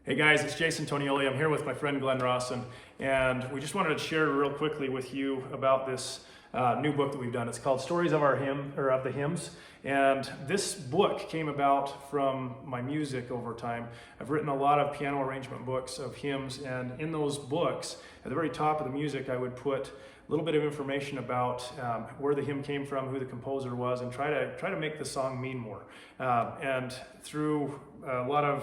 Hey guys, it's Jason Tonioli. I'm here with my friend Glenn Rawson, and we just wanted to share real quickly with you about this new book that we've done. It's called Stories of the Hymns, and this book came about from my music over time. I've written a lot of piano arrangement books of hymns, and in those books, at the very top of the music, I would put a little bit of information about where the hymn came from, who the composer was, and try to make the song mean more. And through a lot of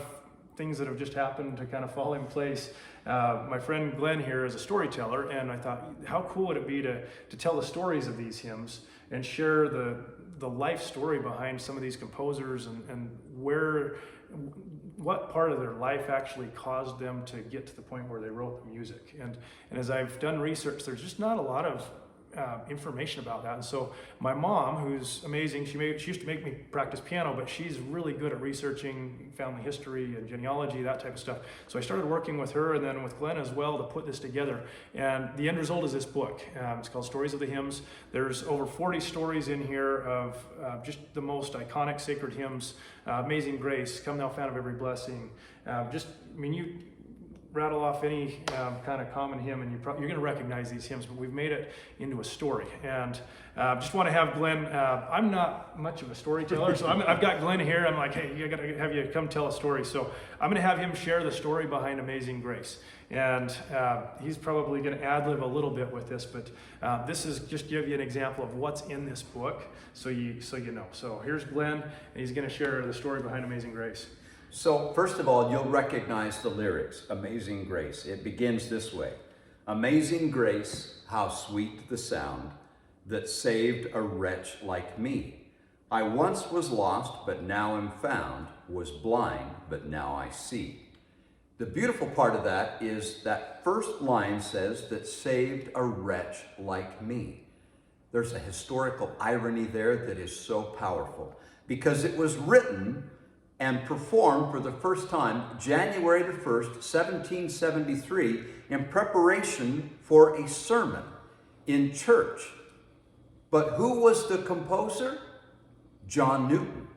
things that have just happened to kind of fall in place. My friend Glenn here is a storyteller, and I thought, how cool would it be to tell the stories of these hymns and share the life story behind some of these composers and what part of their life actually caused them to get to the point where they wrote the music. And as I've done research, there's just not a lot of information about that. And so my mom, who's amazing, she used to make me practice piano, but she's really good at researching family history and genealogy, that type of stuff. So I started working with her and then with Glenn as well to put this together. And the end result is this book. It's called Stories of the Hymns. There's over 40 stories in here of just the most iconic sacred hymns. Amazing Grace, Come Thou Fount of Every Blessing. You rattle off any kind of common hymn and you're going to recognize these hymns, but we've made it into a story. And just want to have Glenn, I'm not much of a storyteller, so I've got Glenn here. I'm like, hey, I got to have you come tell a story. So I'm going to have him share the story behind Amazing Grace. And he's probably going to ad-lib a little bit with this, but this is just give you an example of what's in this book so you know. So here's Glenn, and he's going to share the story behind Amazing Grace. So first of all, you'll recognize the lyrics, Amazing Grace. It begins this way. Amazing grace, how sweet the sound that saved a wretch like me. I once was lost, but now am found, was blind, but now I see. The beautiful part of that is that first line says that saved a wretch like me. There's a historical irony there that is so powerful because it was written and performed for the first time January the 1st, 1773, in preparation for a sermon in church. But who was the composer? John Newton.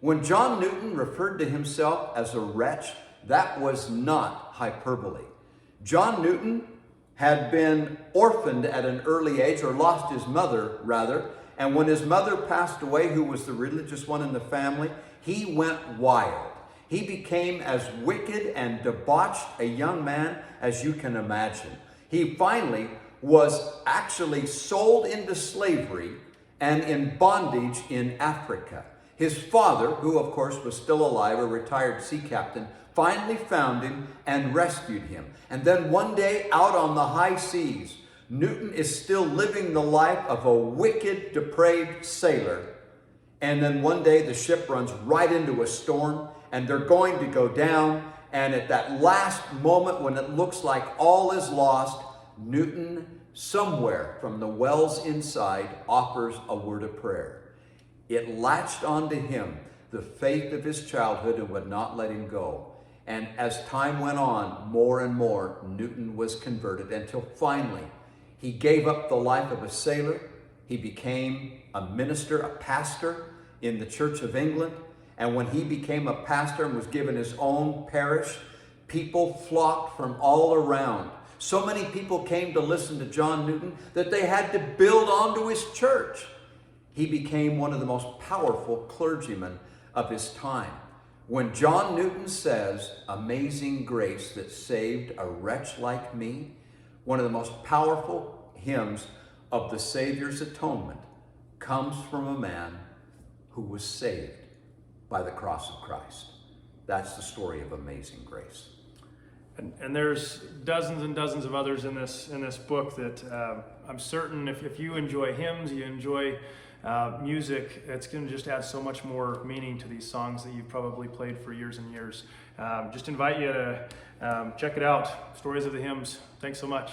When John Newton referred to himself as a wretch, that was not hyperbole. John Newton had been orphaned at an early age, or lost his mother, rather, and when his mother passed away, who was the religious one in the family, he went wild. He became as wicked and debauched a young man as you can imagine. He finally was actually sold into slavery and in bondage in Africa. His father, who of course was still alive, a retired sea captain, finally found him and rescued him. And then one day out on the high seas, Newton is still living the life of a wicked, depraved sailor. And then one day the ship runs right into a storm and they're going to go down. And at that last moment when it looks like all is lost, Newton, somewhere from the wells inside, offers a word of prayer. It latched onto him the faith of his childhood and would not let him go. And as time went on, more and more, Newton was converted until finally he gave up the life of a sailor. He became a minister, a pastor in the Church of England. And when he became a pastor and was given his own parish, people flocked from all around. So many people came to listen to John Newton that they had to build onto his church. He became one of the most powerful clergymen of his time. When John Newton says, Amazing Grace that saved a wretch like me, one of the most powerful hymns of the Savior's atonement comes from a man who was saved by the cross of Christ. That's the story of Amazing Grace. And there's dozens and dozens of others in this book that I'm certain if you enjoy hymns, you enjoy music, it's going to just add so much more meaning to these songs that you've probably played for years and years. Just invite you to check it out, Stories of the Hymns. Thanks so much.